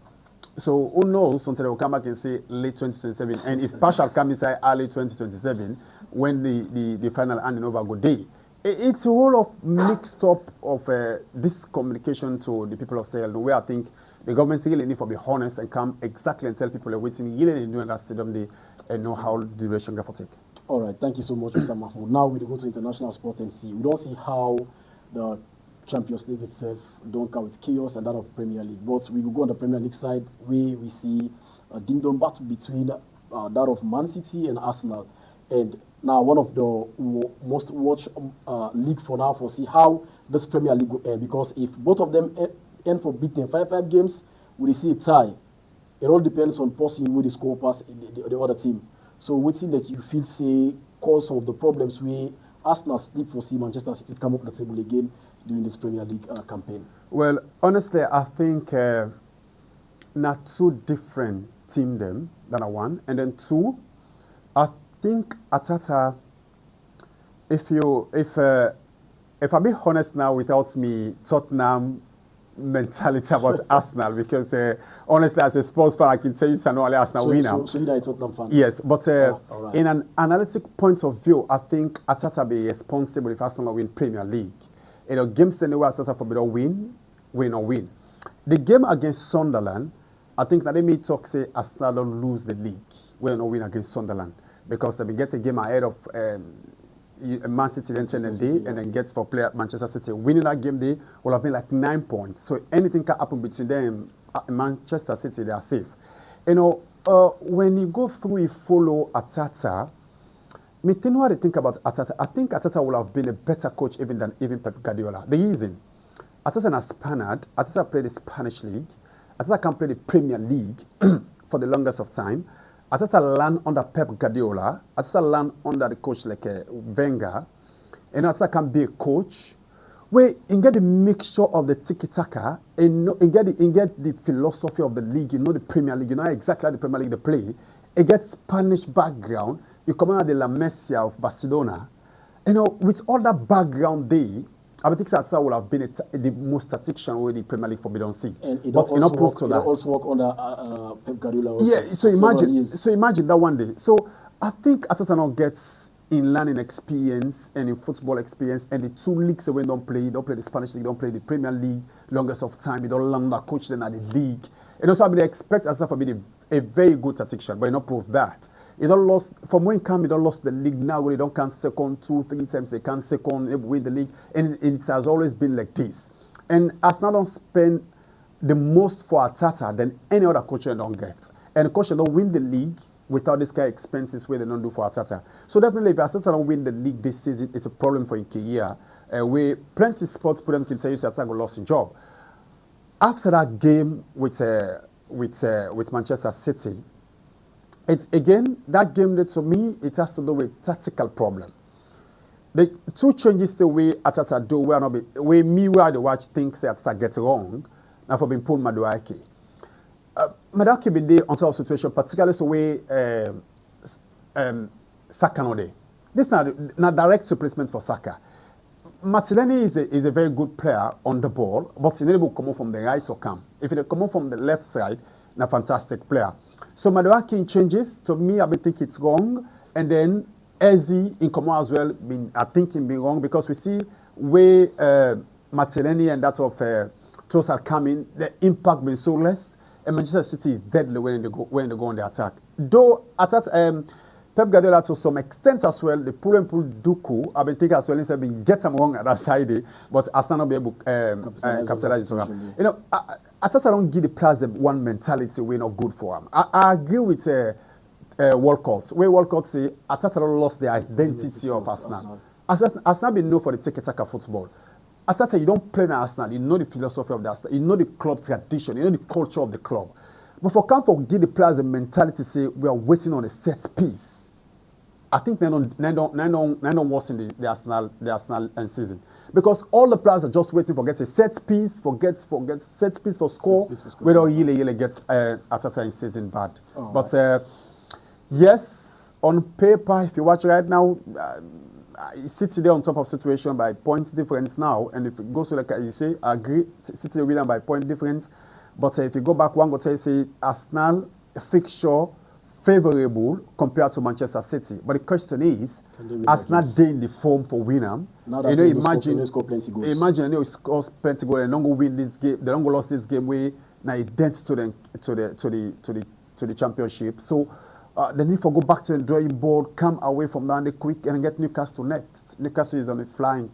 So who knows until they will come back and say late 2027. And if partial come inside early 2027, when the final handing over go day, it's a whole of mixed up of this communication to the people of Sierra Leone, where I think the government really need to be honest and come exactly and tell people they're waiting really doing that stadium they know how the duration going to take.
All right, thank you so much, Mr. Mahmoud. Now we go to international sports and see. We don't see how the Champions League itself don't count with chaos and that of Premier League. But we will go on the Premier League side where we see a ding-dong battle between that of Man City and Arsenal. And now one of the most watched league for now for see how this Premier League will end. Because if both of them end for beating 5-5 games, we see a tie. It all depends on possibly who the score pass the other team. So what's it that you feel say cause some of the problems where Arsenal sleep for see Manchester City come up the table again during this Premier League campaign?
Well, honestly, I think not two different team them than a one, and then two, I think Atata. If I be honest now, without me Tottenham mentality about Arsenal, because honestly, as a sports fan, I can tell you, only Arsenal winner.
So you're a Tottenham fan?
Yes, but
right.
in an analytic point of view, I think Atata be responsible if Arsenal win Premier League. You know, games anywhere Atata for better win or win. The game against Sunderland, I think that they may talk say Arsenal don't lose the league when no win against Sunderland, because they will get a game ahead of Man City then turn and then get for player Manchester City. Winning that game day will have been like 9 points. So anything can happen between them and Manchester City, they are safe. You know, when you go through, you follow Atata. Me think what I think about Atata. I think Atata would have been a better coach even than Pep Guardiola. The reason, Atata is Spaniard. Atata played the Spanish league. Atata can play the Premier League for the longest of time. Atata learned under Pep Guardiola. Atata learned under the coach like Wenger. And Atata can be a coach where you get the mixture of the tiki-taka and you get the philosophy of the league. You know the Premier League. You know exactly how the Premier League they play. You get Spanish background. You come out of the La Masia of Barcelona. You know, with all that background there, I think Atata would have been the most tactician with the Premier League for we don't see.
But you know, proof to that. Also work under Pep Guardiola. Also
yeah, so imagine that one day. So I think Atata now gets in learning experience and in football experience, and the two leagues they don't play the Spanish league, don't play the Premier League longest of time. You don't learn that coach then at the league. And also I mean, they expect Atata to be a very good tactician, but you not prove that. You don't lost from when come. You don't lost the league now. They don't count second 2-3 times. They can't second win the league, and it has always been like this. And Arsenal don't spend the most for Atata than any other coach don't get. And the coach don't win the league without this kind of expenses where they don't do for Atata. So definitely, if Atata don't win the league this season, it's a problem for Ikea. Where plenty sports put them can tell you Atata lost his job. After that game with Manchester City. It's again that game that to me it has to do with tactical problem. The two changes the way Atata do where not be way me where the watch thinks Atata gets wrong. Now for being pulled Madueke. Madueke be there on top of situation, particularly the way Saka no day. This is not direct replacement for Saka. Martinelli is a very good player on the ball, but he never come from the right or come. If he come from the left side, a fantastic player. So Madueke changes. To me, I think it's wrong. And then Eze in command as well, I think it be wrong because we see where Martinelli and that of Trossard coming, the impact being so less. And Manchester City is deadly when they go on the attack. Though Pep Guardiola to some extent as well, the pull and pull Duku, I've been thinking as well, instead of get them wrong at that side, but Arsenal not be able to capitalize on that. You know, Atata don't give the players one mentality we're not good for them. I agree with Walcott. Where Walcott say Atata lost the identity of Arsenal. Arsenal been known for the tiki-taka football. Atata, you don't play in Arsenal, you know the philosophy of the Arsenal, you know the club tradition, you know the culture of the club. But for come to give the players a mentality say we are waiting on a set piece. I think they don't worse in the Arsenal season. Because all the players are just waiting for get a set piece, for set piece for score. We don't really get Atata in season bad. Oh, but yes, on paper, if you watch right now, City there on top of situation by point difference now. And if it goes to like you say, I agree, City winning by point difference. But if you go back, one go tell you say Arsenal fixture favorable compared to Manchester City. But the question is, Arsenal they in the form for winner. You know, imagine they scores plenty goals and don't go win this game. They don't go lost this game where now it dent to the championship. So they need to go back to the drawing board, come away from down the quick and get Newcastle next. Newcastle is on the flying.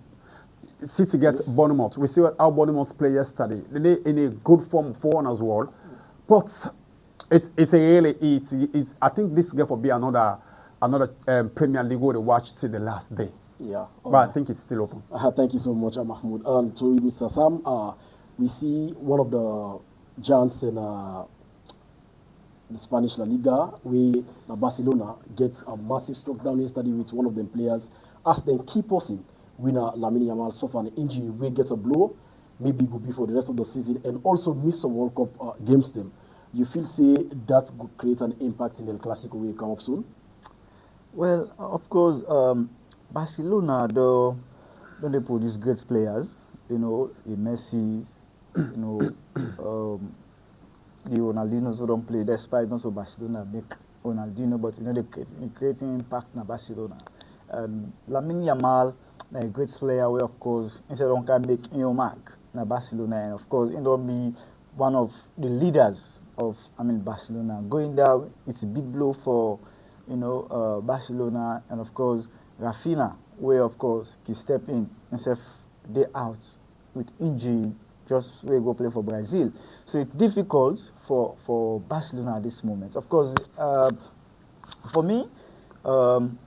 City gets Bournemouth. We see how Bournemouth play yesterday. They in a good form for one as well. But it's a really I think this game will be another Premier League to watch till the last day.
Yeah.
But I think it's still open.
Thank you so much, Mahmoud. To Mr. Sam, we see one of the giants in the Spanish La Liga, where Barcelona gets a massive stroke down yesterday with one of them players, as then key person winner Lamine Yamal suffer an injury wey get a blow, maybe go be for the rest of the season and also miss some World Cup games them. You feel say that could create an impact in the Clasico wey come up soon?
Well, of course, Barcelona though don't they produce great players? You know, the Messi, you know, the Ronaldinho who don't play despite also Barcelona make Ronaldinho, but you know they creating impact in Barcelona. Lamine Yamal, a great player, where of course instead of can make Unimak in Barcelona, and of course he don't be one of the leaders of Barcelona. Going down, it's a big blow for Barcelona, and of course Rafinha, where of course he step in instead they out with injury, just where go play for Brazil. So it's difficult for Barcelona at this moment. Of course, for me, I'm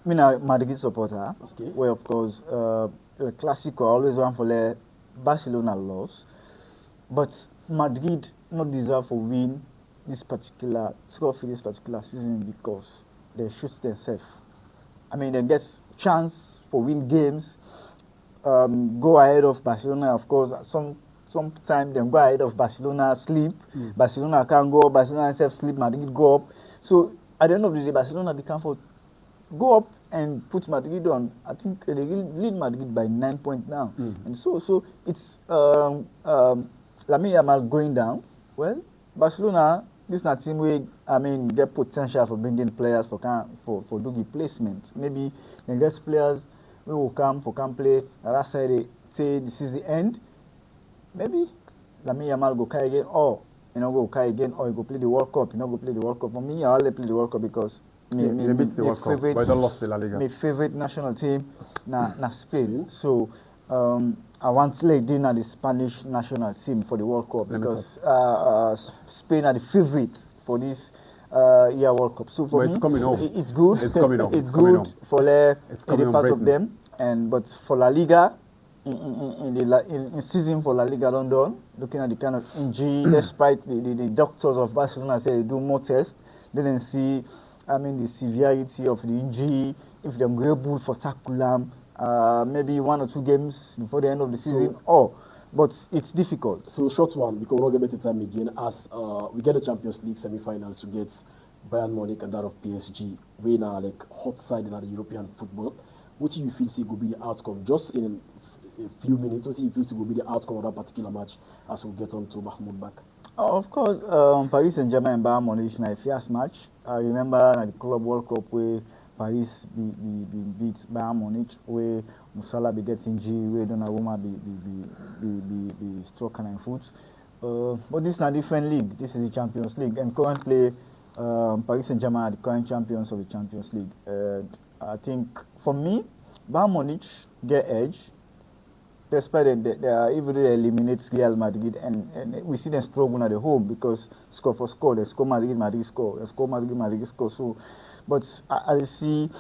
a Madrid supporter,
Okay.
where of course the Clasico always want for the Barcelona loss, but Madrid not deserve to win this particular trophy this particular season because they shoot themselves. I mean, they get chance for win games, go ahead of Barcelona. Of course, sometimes they go ahead of Barcelona, sleep. Barcelona can't go up, Barcelona self sleep, Madrid go up. So at the end of the day, Barcelona become for go up and put Madrid on. I think they lead Madrid by 9 points now, and so it's Lamine Yamal going down. Well, Barcelona, this is not team where get potential for bringing players for do replacements. Maybe they get players who will come play. The last side they say this is the end. Maybe Lamine Yamal go carry again, or go carry again, or he go play the World Cup. Go play the World Cup. For me, I only play the World Cup because
They beat the World Cup, but they lost the La Liga.
My favorite national team na Spain. So I want to play dinner the Spanish national team for the World Cup because Spain are the favorite for this year World Cup. So for me,
it's coming home.
It's good.
It's coming home.
It's good for the parts of
Britain.
them, but for La Liga. In season for La Liga London, looking at the kind of injury, despite the doctors of Barcelona say they do more tests, they didn't see, the severity of the injury, if they're able for tackle maybe 1 or 2 games before the end of the season, but it's difficult.
So short one, because we're not going to get the time again, as we get the Champions League semi-finals to get Bayern Munich and that of PSG, we now like hot side in the European football. What do you feel will be the outcome? Just in a few minutes, what do you feel will be the outcome of that particular match as we get on to Mahmoud back?
Of course, Paris Saint-Germain and Bayern Munich in a fierce match. I remember the Club World Cup where Paris beat Bayern Munich, where Musala be getting injury, where Donnarumma be struck in foot. But this is a different league. This is the Champions League, and currently Paris Saint-Germain are the current champions of the Champions League. I think for me, Bayern Munich get edge. Despite that, even though they eliminate Real Madrid, and we see them struggle at the home because score for score, they score Madrid, Madrid score, they score Madrid, Madrid score. So, but I see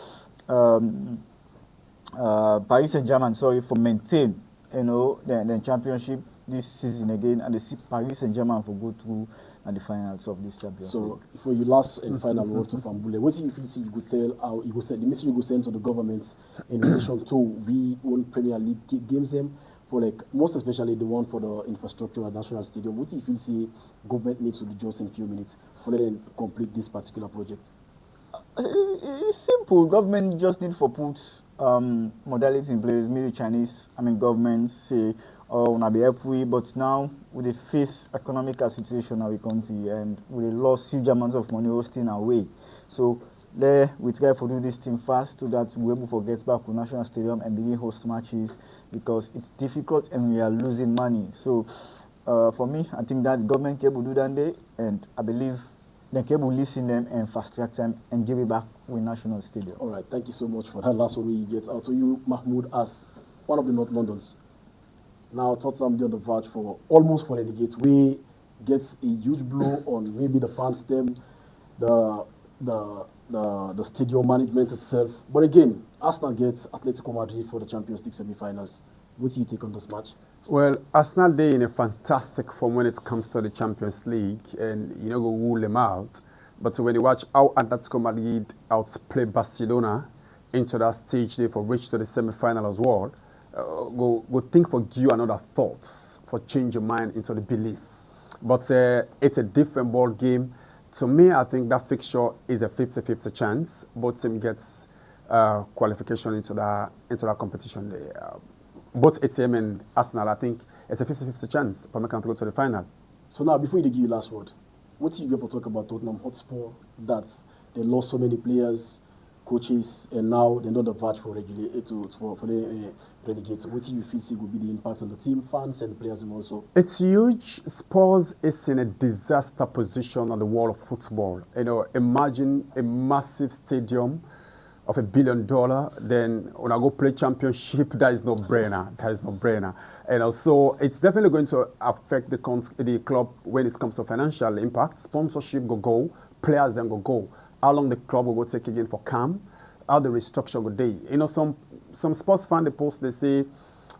Paris Saint-Germain, for maintain, the championship this season again, and they see Paris Saint-Germain for go through the finals of this Champions League.
So, for your last and final word to Fambule, what do you feel you could tell, how you could send the message you could send to the governments in relation to we own Premier League games them for most especially the one for the infrastructure at National Stadium? What do you feel government needs to do just in a few minutes for them to complete this particular project?
It's simple. Government just need to put modalities in place. Maybe Chinese, governments say, na be help we, but now with the face economical situation in our country and we lost huge amounts of money hosting away. So there we try to do this thing fast so that we're able to get back to National Stadium and begin host matches because it's difficult and we are losing money. So for me, I think that government can do that day, and I believe they can listen them and fast track them and give it back with National Stadium.
All right, thank you so much for that last one we get out to you, Mahmoud, as one of the North Londons. Now Tottenham on the verge for almost for the we gets a huge blow on maybe the fans them, the stadium management itself. But again, Arsenal gets Atletico Madrid for the Champions League semi-finals. What do you take on this match?
Well, Arsenal they in a fantastic form when it comes to the Champions League, and go rule them out. But when you watch how Atletico Madrid outplay Barcelona, into that stage there for reach to the semi-final as well, go think for you another thoughts for change your mind into the belief. But it's a different ball game. To me, I think that fixture is a 50-50 chance. Both team gets qualification into that competition there. Both ATM and Arsenal, I think it's a 50-50 chance for Macam to go to the final.
So now, before you give your last word, what do you get for talk about Tottenham Hotspur? That they lost so many players, coaches, and now they're not the verge for the relegate. What do you feel will be the impact on the team, fans, and the players also? It's
huge. Spurs is in a disaster position on the world of football. You know, imagine a massive stadium of $1 billion, then when I go play championship, that is no brainer. That is no brainer. And also, it's definitely going to affect the club when it comes to financial impact. Sponsorship go, players then go. How long the club will go take again for CAM? How the restructure go day? You know, some sports fan they post, they say,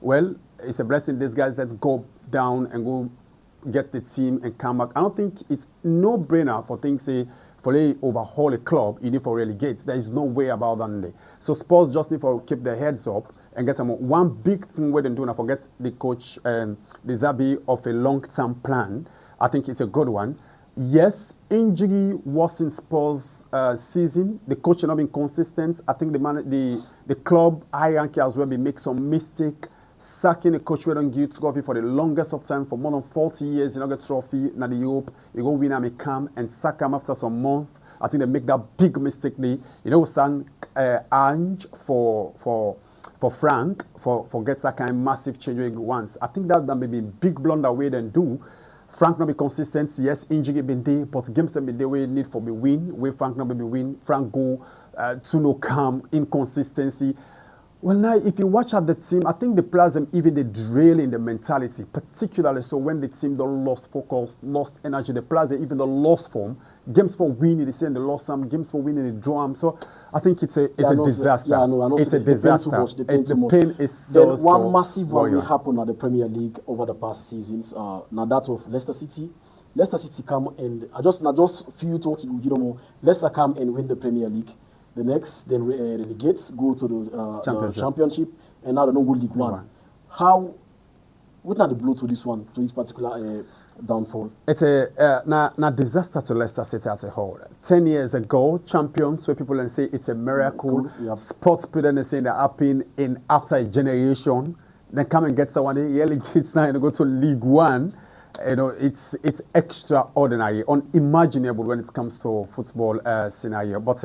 well, it's a blessing. These guys, let's go down and go get the team and come back. I don't think it's no brainer for things say. For they overhaul a club, you need for relegate. There is no way about that. So Spurs just need to keep their heads up and get some one big thing where they do. I forget the coach the Zabi of a long-term plan. I think it's a good one. Yes, injury was in Spurs season. The coach has not been consistent. I think the club hierarchy as well may make some mistake. Sacking a coach we don't give trophy for the longest of time for more than 40 years. You know, get trophy. Now the Europe, you go win and come and sack him after some months. I think they make that big mistake. You know, sang Ange for Frank for get that kind of massive change once. I think that may be a big blunder way than do. Frank not be consistent. Yes, injury been there, but games that be there we need for me win. Where Frank not be win. Frank go to no calm inconsistency. Well, now, if you watch at the team, I think the players even they drill in the mentality, particularly so when the team don't lost focus, lost energy, the players they even don't lost form. Games for winning, they say they lost some. Games for winning, they draw them. So I think it's a disaster.
Yeah, no,
it's a disaster.
The
pain is so
one massive one will happen at the Premier League over the past seasons. Now that of Leicester City. Leicester City come and I just few talking, you know, Leicester come and win the Premier League. The next, then relegates, go to the championship, and now they don't go League One. What are the blow to this one, to this particular downfall? It's
a disaster to Leicester City as a whole. 10 years ago, champions, where people then say it's a miracle.
Cool. Yep.
Sports people then say that happened in after a generation. Then come and get someone, the relegates now and go to League One. You know, it's extraordinary, unimaginable when it comes to football scenario. But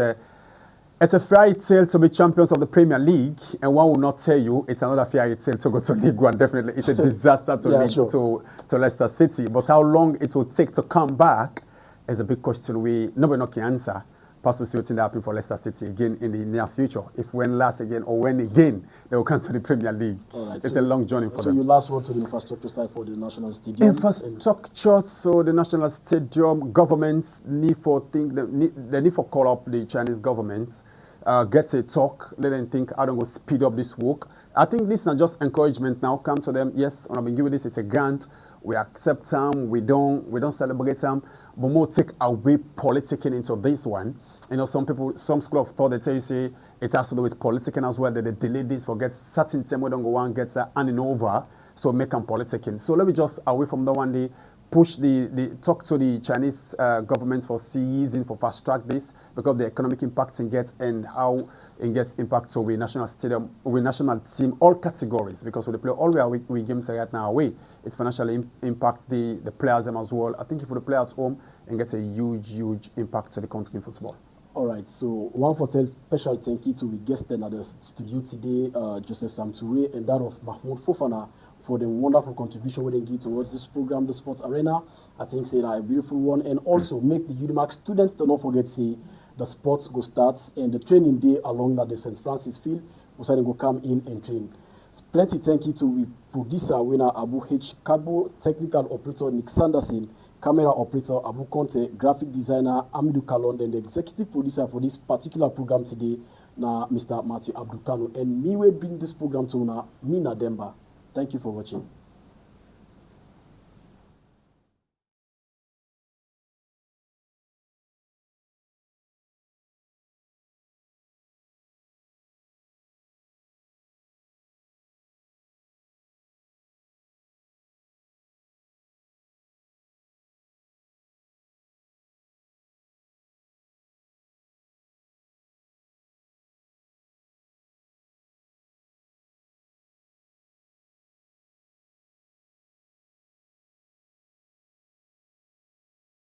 it's a fairy tale to be champions of the Premier League, and one will not tell you it's another fairy tale to go to League One. Definitely, it's a disaster to Leicester City. But how long it will take to come back is a big question nobody can answer. Possibly see what's going to happen for Leicester City again in the near future. If when last again or when again they will come to the Premier League.
Right,
it's a long journey for them.
So your last word to the infrastructure side for the national stadium?
Infrastructure, so the national stadium, governments need they need for call up the Chinese government, get a talk, let them think how they go speed up this work. I think this is not just encouragement now. Come to them, yes, when I've been given this, it's a grant. We accept them, we don't celebrate them, but more take away politicking into this one. You know, some school of thought, they tell you, say, it has to do with politicking as well, that they delay this, forget certain time we don't go and get handing over, so make them politicking. So let me just, away from that one day, push talk to the Chinese government for seizing, for fast track this, because the economic impact it gets and how it gets impact to we national stadium, we national team, all categories, because we play all we games right now away. It financially impact the players them as well. I think if we play at home and get a huge impact to the country in football.
All right, so one for tell special thank you to the guest at the studio today, Joseph Samtoure, and that of Mahmoud Fofana for the wonderful contribution they give towards this program, the Sports Arena. I think it's a beautiful one, and also make the Unimak students do not forget say the sports go starts and the training day along at the St. Francis Field. We say they go come in and train. Plenty thank you to the producer winner Abu H. Kabo, technical operator Nick Sanderson, camera operator Abu Conte, graphic designer Amidou Kalon, and the executive producer for this particular program today, na Mr. Matthew Abdukano. And me will bring this program to Mina Demba. Thank you for watching.